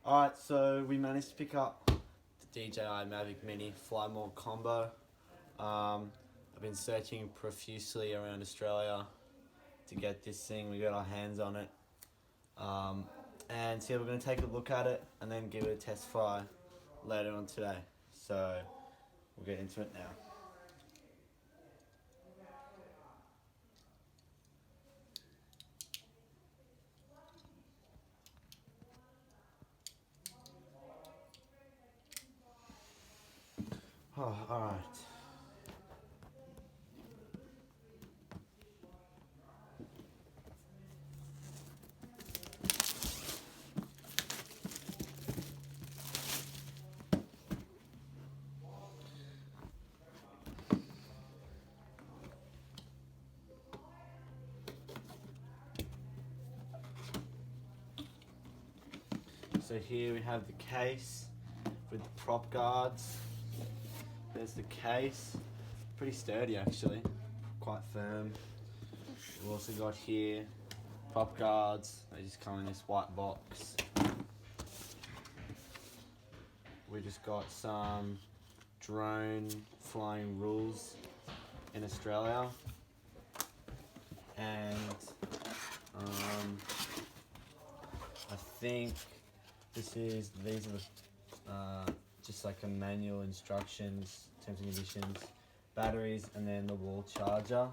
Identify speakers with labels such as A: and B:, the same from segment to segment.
A: Alright, so we managed to pick up the DJI Mavic Mini Fly More combo. I've been searching profusely around Australia to get this thing. We got our hands on it. And so we're going to take a look at it and then give it a test fly later on today. So we'll get into it now. Oh, alright. So here we have the case with the prop guards. There's the case, pretty sturdy actually, quite firm. We've also got here prop guards, they just come in this white box. We just got some drone flying rules in Australia, and I think these are the just like a manual instructions, terms and conditions, batteries, and then the wall charger.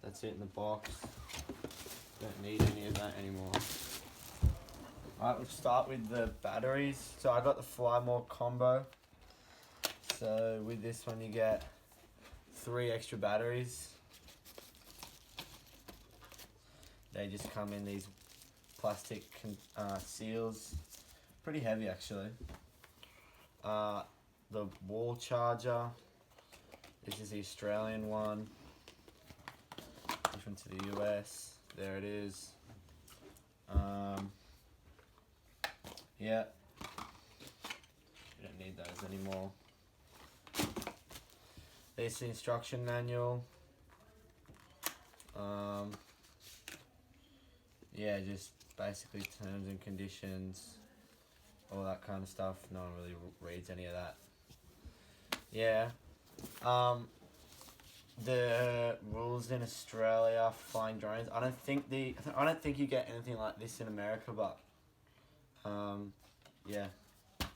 A: That's it in the box. Don't need any of that anymore. Alright, we'll start with the batteries. So I got the Fly More combo. So with this one you get 3 extra batteries. They just come in these plastic seals. Pretty heavy actually. The wall charger, this is the Australian one, different to the US, there it is. Yeah, we don't need those anymore. This is the instruction manual. Yeah, just basically terms and conditions, all that kind of stuff. No one really reads any of that. Yeah. The rules in Australia flying drones. I don't think you get anything like this in America, but yeah,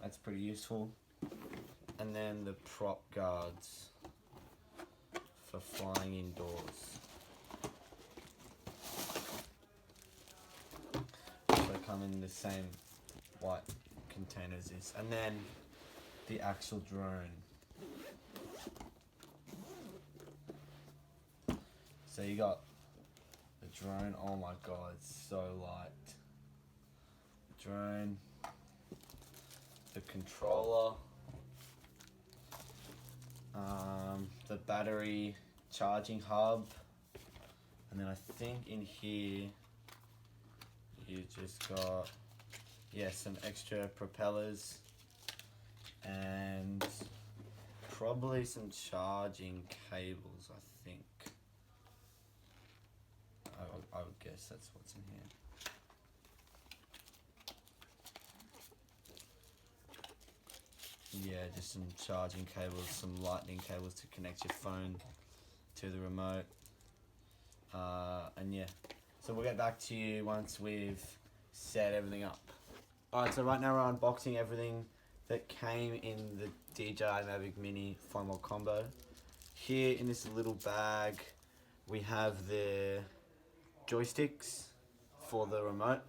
A: that's pretty useful. And then the prop guards for flying indoors. So they come in the same white containers this, and then the actual drone. So you got the drone. Oh my god, it's so light. Drone, the controller, the battery charging hub, and then I think in here you just got some extra propellers and probably some charging cables, I think. I would guess that's what's in here. Yeah, just some charging cables, some lightning cables to connect your phone to the remote. And yeah, so we'll get back to you once we've set everything up. Alright, so right now we're unboxing everything that came in the DJI Mavic Mini Fly More combo. Here in this little bag we have the joysticks for the remote.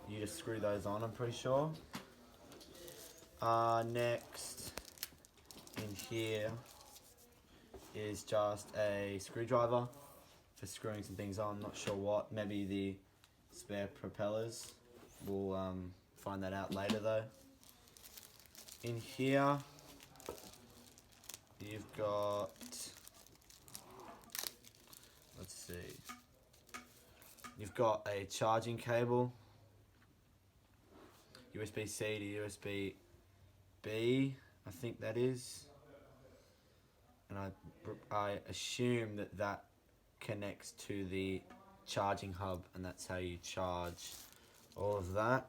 A: You just screw those on, I'm pretty sure. Next in here is just a screwdriver for screwing some things on, not sure what, maybe the spare propellers. We'll find that out later though. In here you've got, let's see, you've got a charging cable, USB-C to USB-B, I think that is, and I assume that connects to the charging hub, and that's how you charge all of that.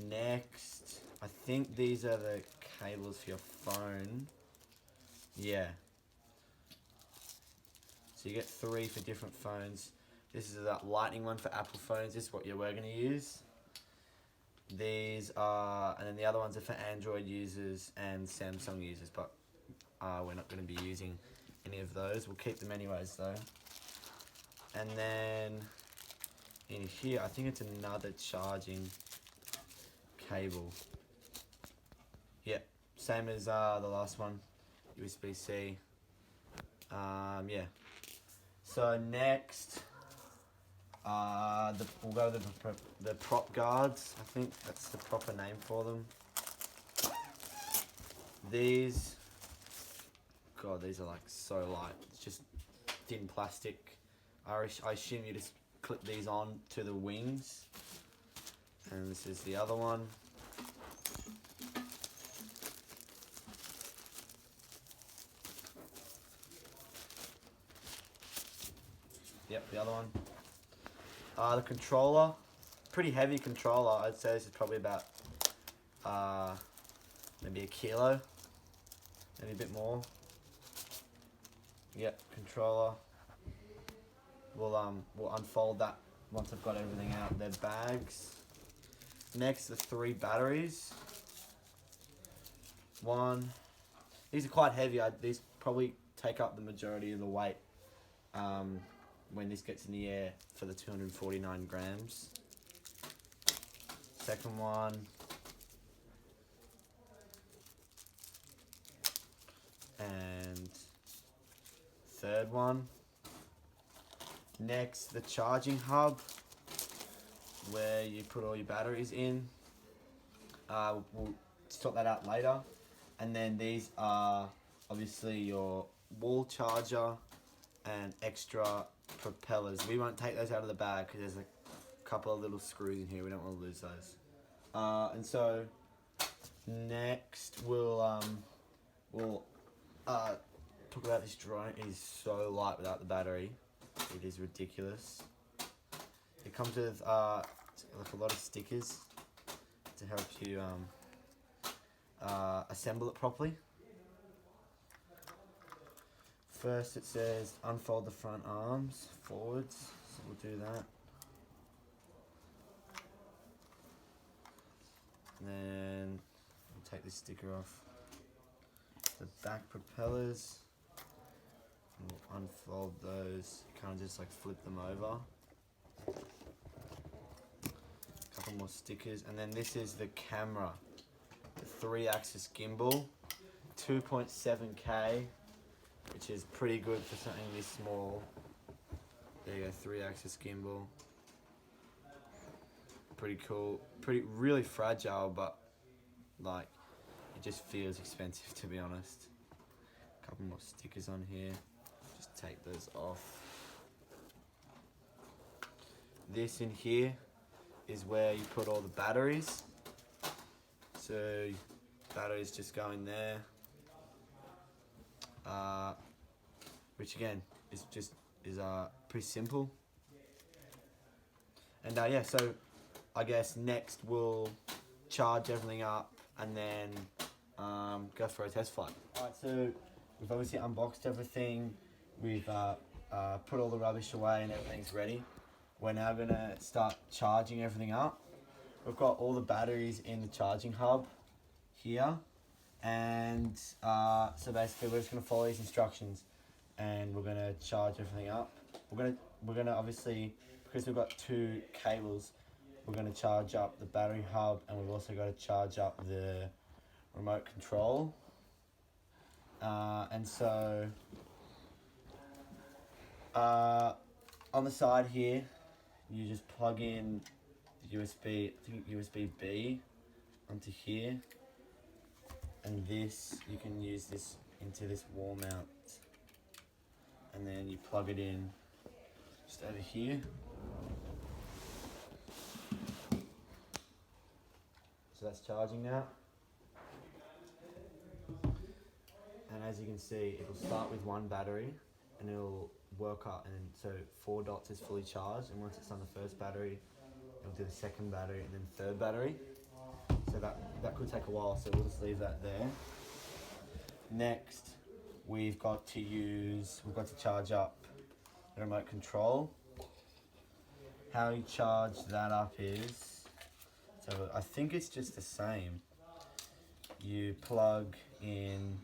A: Next, I think these are the cables for your phone. Yeah. So you get 3 for different phones. This is that lightning one for Apple phones. This is what we're going to use. These are, and then the other ones are for Android users and Samsung users, but we're not going to be using any of those. We'll keep them anyways though. And then in here, I think it's another charging cable. Yep, same as the last one, USB-C. Yeah. So next, we'll go with the prop guards. I think that's the proper name for them. These, God, these are like so light. It's just thin plastic. I assume you just clip these on to the wings. And this is the other one. Yep, the other one. The controller, pretty heavy controller. I'd say this is probably about maybe a kilo, maybe a bit more. Yep, controller. We'll unfold that once I've got everything out. They're bags. Next, the 3 batteries. These are quite heavy. These probably take up the majority of the weight when this gets in the air for the 249 grams. Second one. And third one. Next, the charging hub, where you put all your batteries in. We'll sort that out later. And then these are obviously your wall charger and extra propellers. We won't take those out of the bag because there's a couple of little screws in here. We don't want to lose those. And so next we'll talk about this drone. It is so light without the battery. It is ridiculous. It comes with like a lot of stickers to help you assemble it properly. First it says unfold the front arms forwards, so we'll do that. And then we'll take this sticker off. The back propellers, we'll unfold those, kind of just like flip them over. A couple more stickers, and then this is the camera. The 3-axis gimbal, 2.7K, which is pretty good for something this small. There you go, 3-axis gimbal. Pretty cool, really fragile, but like it just feels expensive, to be honest. A couple more stickers on here. Just take those off. This in here is where you put all the batteries. So batteries just go in there. Which again is pretty simple. And yeah, so I guess next we'll charge everything up and then go for a test flight. Alright, so we've obviously unboxed everything. We've put all the rubbish away and everything's ready. We're now gonna start charging everything up. We've got all the batteries in the charging hub here. And so basically we're just gonna follow these instructions and we're gonna charge everything up. We're gonna obviously, because we've got 2 cables, we're gonna charge up the battery hub and we've also got to charge up the remote control. And so on the side here, you just plug in the USB, I think USB-B onto here. And this, you can use this into this wall mount. And then you plug it in just over here. So that's charging now. And as you can see, it'll start with 1 battery and it'll work up, and so 4 dots is fully charged, and once it's on the first battery, it'll do the second battery and then third battery. so that could take a while, so we'll just leave that there. Next, we've got to charge up the remote control. How you charge that up is, so I think it's just the same. You plug in,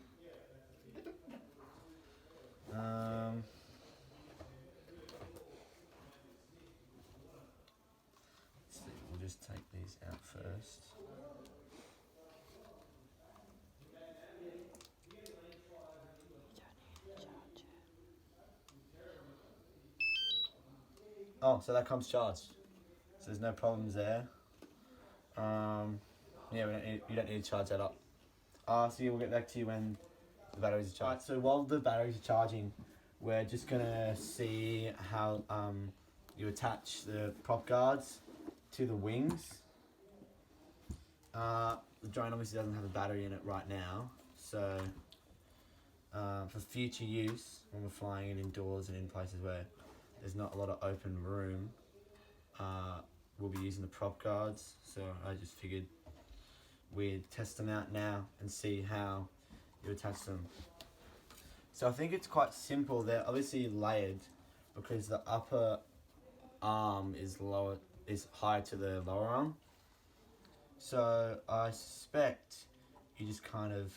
A: we'll just take these out first. Oh, so that comes charged. So there's no problems there. Yeah, you don't need to charge that up. So yeah, we'll get back to you when the batteries are charged. Right, so while the batteries are charging, we're just gonna see how you attach the prop guards to the wings. The drone obviously doesn't have a battery in it right now, so for future use, when we're flying it indoors and in places where there's not a lot of open room, we'll be using the prop guards. So I just figured we'd test them out now and see how you attach them. So I think it's quite simple. They're obviously layered because the upper arm is higher to the lower arm. So I suspect you just kind of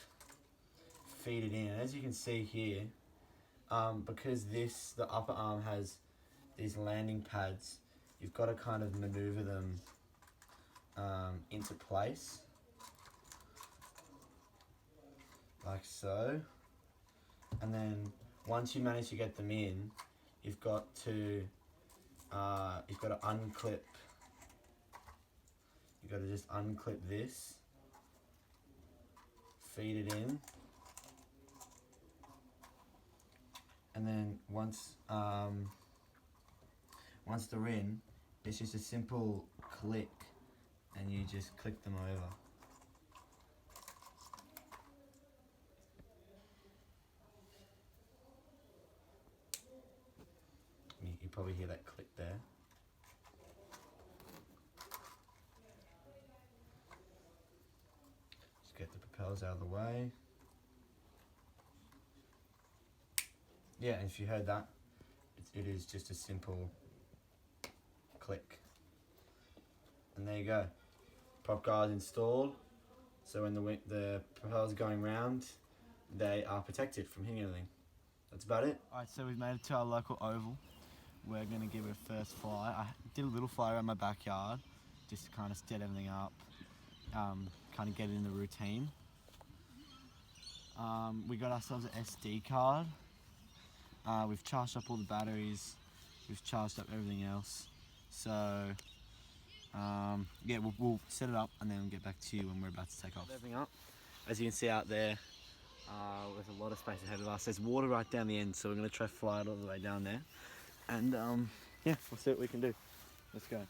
A: feed it in. As you can see here, because the upper arm has these landing pads, you've got to kind of maneuver them into place, like so. And then once you manage to get them in, you've got to unclip. You've got to just unclip this, feed it in, and then once they're in, it's just a simple click, and you just click them over. You probably hear that click there. Just get the propellers out of the way. Yeah, and if you heard that, it is just a simple click. And there you go. Prop guard installed. So when the propellers are going round, they are protected from hitting anything. That's about it. Alright, so we've made it to our local oval. We're going to give it a first fly. I did a little fly around my backyard just to kind of set everything up, kind of get it in the routine. We got ourselves an SD card. We've charged up all the batteries. We've charged up everything else. So yeah, we'll set it up and then we'll get back to you when we're about to take off. Everything up. As you can see out there, there's a lot of space ahead of us. There's water right down the end, so we're going to try to fly it all the way down there. And yeah, we'll see what we can do. Let's go.